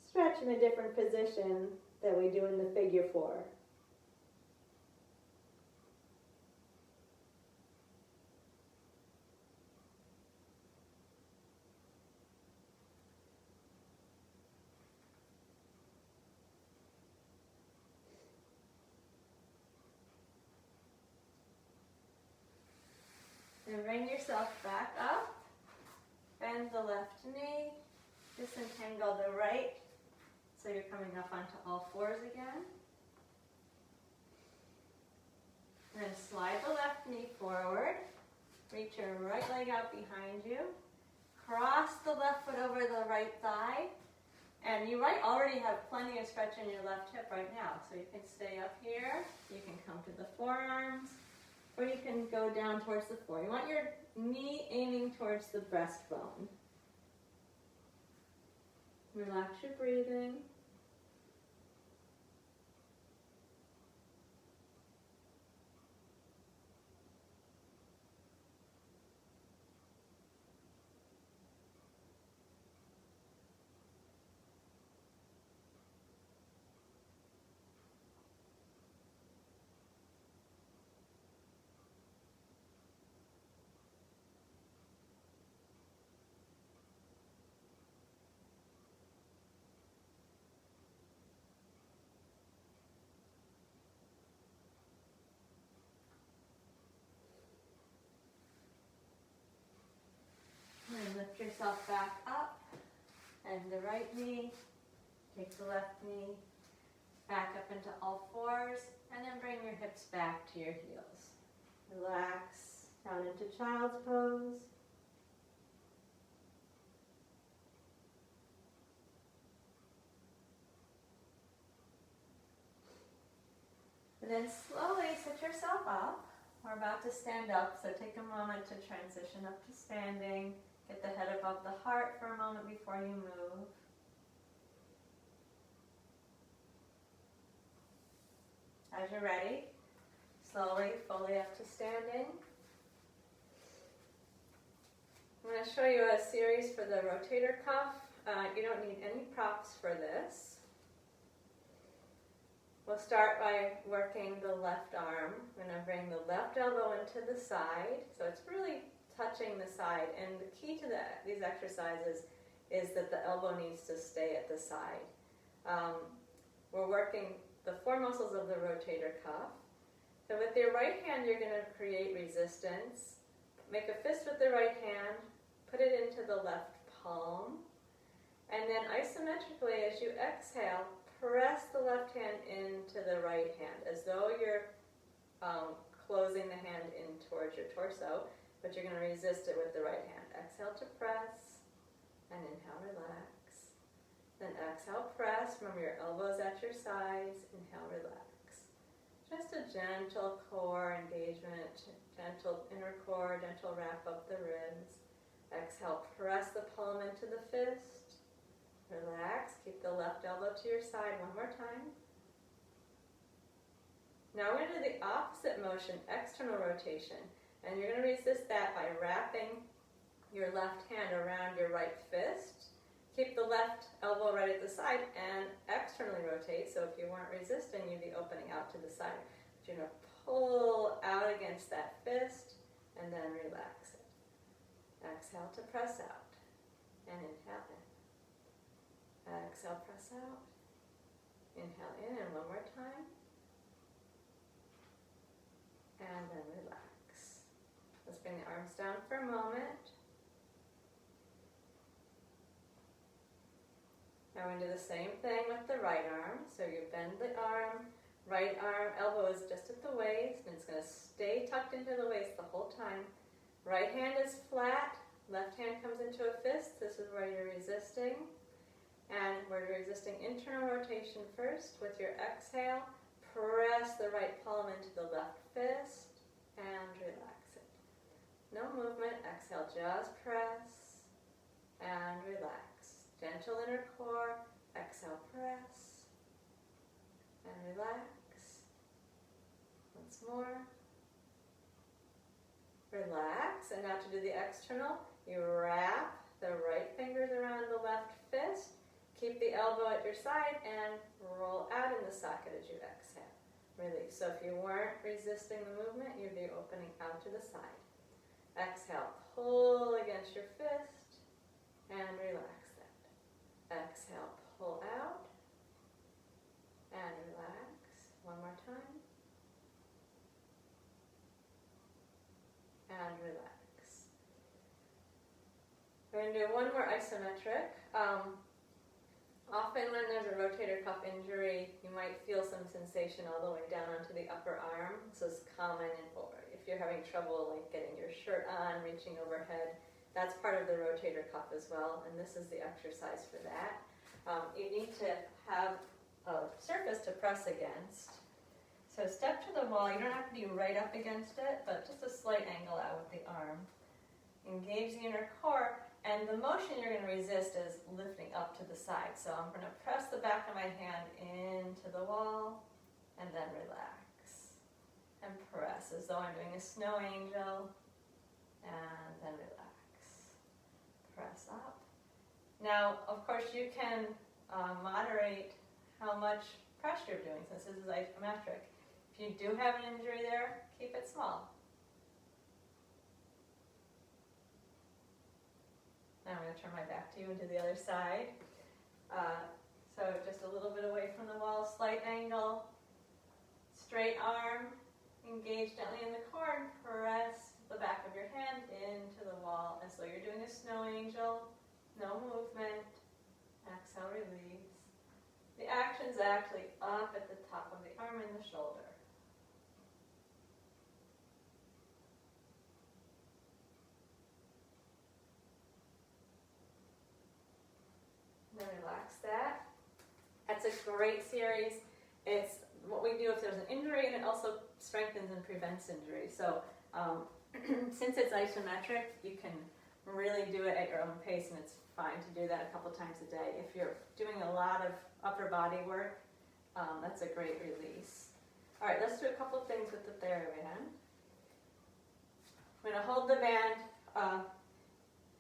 stretch in a different position that we do in the figure 4. And bring yourself back up. Bend the left knee. Disentangle the right. So you're coming up onto all fours again. And then slide the left knee forward. Reach your right leg out behind you. Cross the left foot over the right thigh. And you might already have plenty of stretch in your left hip right now. So you can stay up here. You can come to the forearms. Or you can go down towards the floor. You want your knee aiming towards the breastbone. Relax your breathing. And lift yourself back up, and the right knee, take the left knee back up into all fours, and then bring your hips back to your heels. Relax down into child's pose. And then slowly sit yourself up. We're about to stand up, so take a moment to transition up to standing. Get the head above the heart for a moment before you move. As you're ready, slowly, fully up to standing. I'm going to show you a series for the rotator cuff. You don't need any props for this. We'll start by working the left arm. I'm going to bring the left elbow into the side, so it's really touching the side. And the key to these exercises is that the elbow needs to stay at the side. We're working the 4 muscles of the rotator cuff. So with your right hand, you're going to create resistance. Make a fist with the right hand, put it into the left palm, and then isometrically, as you exhale, press the left hand into the right hand, as though you're closing the hand in towards your torso, but you're going to resist it with the right hand. Exhale to press, and inhale, relax. Then exhale, press. Remember your elbows at your sides. Inhale, relax. Just a gentle core engagement, gentle inner core, gentle wrap up the ribs. Exhale, press the palm into the fist. Relax, keep the left elbow to your side one more time. Now we're going to do the opposite motion, external rotation. And you're going to resist that by wrapping your left hand around your right fist. Keep the left elbow right at the side and externally rotate. So if you weren't resisting, you'd be opening out to the side. But you're going to pull out against that fist and then relax it. Exhale to press out and inhale in. Exhale, press out. Inhale in, and one more time. And then relax. The Let's bring the arms down for a moment. Now we're going to do the same thing with the right arm. So you bend the arm, right arm, elbow is just at the waist, and it's going to stay tucked into the waist the whole time. Right hand is flat, left hand comes into a fist. This is where you're resisting. And we're resisting internal rotation first. With your exhale, press the right palm into the left fist and relax it. No movement, exhale, just press and relax. Gentle inner core, exhale, press and relax. Once more. Relax, and now to do the external, you wrap the right fingers around the left fist, keep the elbow at your side, and roll out in the socket as you exhale. Release. So if you weren't resisting the movement, you'd be opening out to the side. Exhale, pull against your fist, and relax. Exhale, pull out and relax. One more time. And relax. We're going to do one more isometric. Often when there's a rotator cuff injury, you might feel some sensation all the way down onto the upper arm. This is common if you're having trouble like getting your shirt on, reaching overhead. That's part of the rotator cuff as well, and this is the exercise for that. You need to have a surface to press against. So step to the wall. You don't have to be right up against it, but just a slight angle out with the arm. Engage the inner core, and the motion you're going to resist is lifting up to the side. So I'm going to press the back of my hand into the wall, and then relax. And press as though I'm doing a snow angel, and then relax. Press up. Now, of course, you can moderate how much pressure you're doing, since this is isometric. If you do have an injury there, keep it small. Now I'm going to turn my back to you and do the other side. So just a little bit away from the wall, slight angle, straight arm, engage gently in the core, and press the back of your hand into the wall as though you're doing a snow angel. No movement. Exhale, release. The action's actually up at the top of the arm and the shoulder. Then relax that. That's a great series. It's what we do if there's an injury, and it also strengthens and prevents injury. So since it's isometric, you can really do it at your own pace, and it's fine to do that a couple times a day. If you're doing a lot of upper body work, that's a great release. All right, let's do a couple things with the TheraBand. I'm going to hold the band,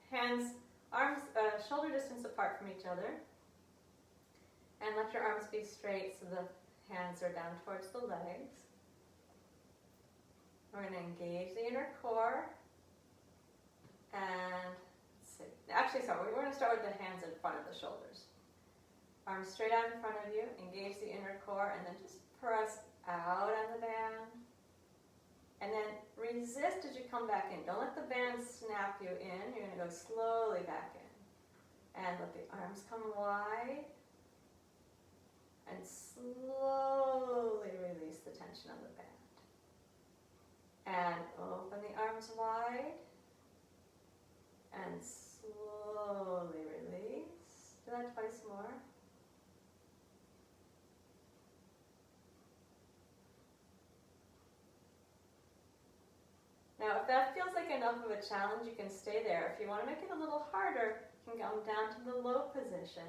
hands, arms, shoulder distance apart from each other, and let your arms be straight so the hands are down towards the legs. We're going to engage the inner core, and we're going to start with the hands in front of the shoulders. Arms straight out in front of you, engage the inner core, and then just press out on the band. And then resist as you come back in. Don't let the band snap you in. You're going to go slowly back in. And let the arms come wide. And slowly release the tension on the band. And open the arms wide. And slowly release. Do that twice more. Now, if that feels like enough of a challenge, you can stay there. If you want to make it a little harder, you can come down to the low position.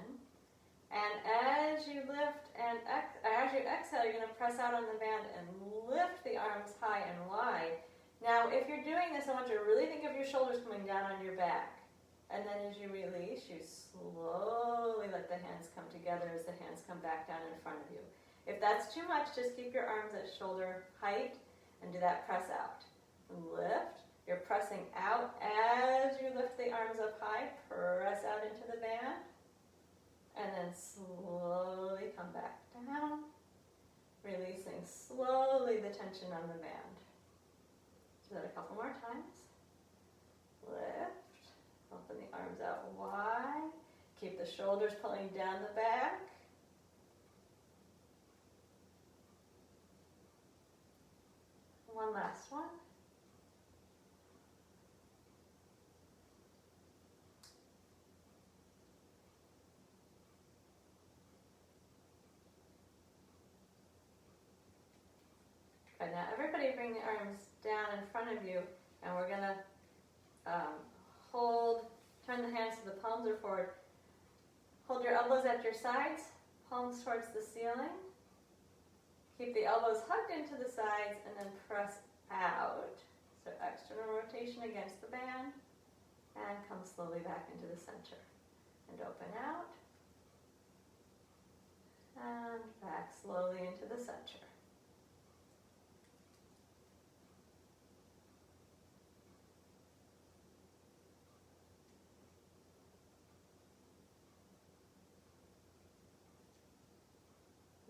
And as you lift and as you exhale, you're going to press out on the band and lift the arms high and wide. Now, if you're doing this, I want you to really think of your shoulders coming down on your back. And then as you release, you slowly let the hands come together as the hands come back down in front of you. If that's too much, just keep your arms at shoulder height and do that press out. Lift. You're pressing out as you lift the arms up high. Press out into the band. And then slowly come back down. Releasing slowly the tension on the band. Do that a couple more times. Lift. Open the arms out wide. Keep the shoulders pulling down the back. One last one. Good. Now everybody bring the arms down in front of you, and we're gonna turn the hands so the palms are forward. Hold your elbows at your sides, palms towards the ceiling. Keep the elbows hugged into the sides and then press out. So external rotation against the band, and come slowly back into the center. And open out, and back slowly into the center.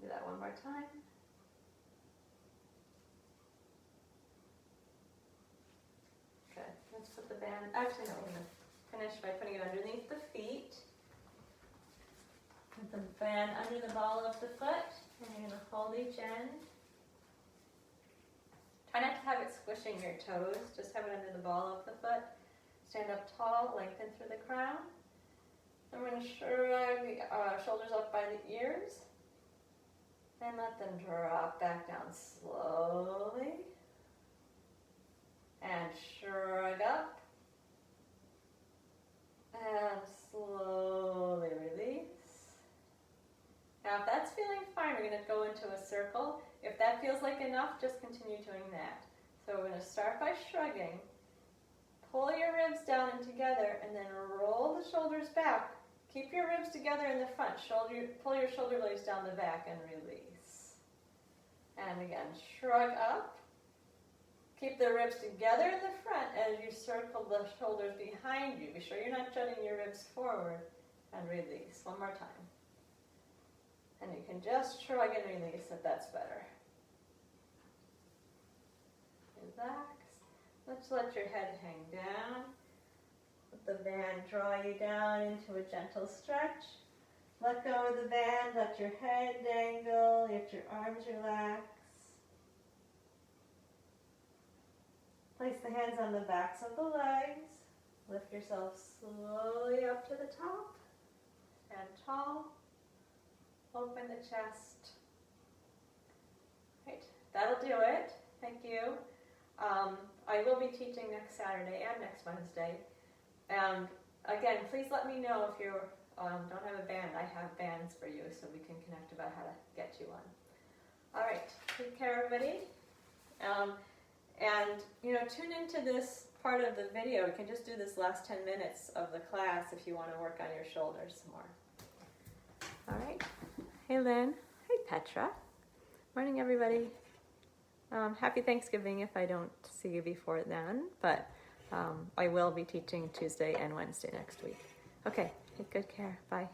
Do that one more time. Good. Let's put the band, actually no, we're going to finish by putting it underneath the feet. Put the band under the ball of the foot, and you're going to hold each end. Try not to have it squishing your toes, just have it under the ball of the foot. Stand up tall, lengthen through the crown. Then we're going to shrug the shoulders up by the ears. And let them drop back down slowly. And shrug up. And slowly release. Now if that's feeling fine, we're going to go into a circle. If that feels like enough, just continue doing that. So we're going to start by shrugging. Pull your ribs down and together, and then roll the shoulders back. Keep your ribs together in the front. Pull your shoulder blades down the back and release. And again, shrug up. Keep the ribs together in the front as you circle the shoulders behind you. Be sure you're not jutting your ribs forward, and release. One more time. And you can just shrug and release if that's better. Relax. Let's let your head hang down. Let the band draw you down into a gentle stretch. Let go of the band, let your head dangle, let your arms relax. Place the hands on the backs of the legs. Lift yourself slowly up to the top. Stand tall. Open the chest. Right, that'll do it. Thank you. I will be teaching next Saturday and next Wednesday. And again, please let me know if you don't have a band. I have bands for you, so we can connect about how to get you one. All right, take care, everybody. And tune into this part of the video. You can just do this last 10 minutes of the class if you want to work on your shoulders some more. All right. Hey, Lynn. Hey, Petra. Morning, everybody. Happy Thanksgiving if I don't see you before then, but I will be teaching Tuesday and Wednesday next week. Okay, take good care. Bye.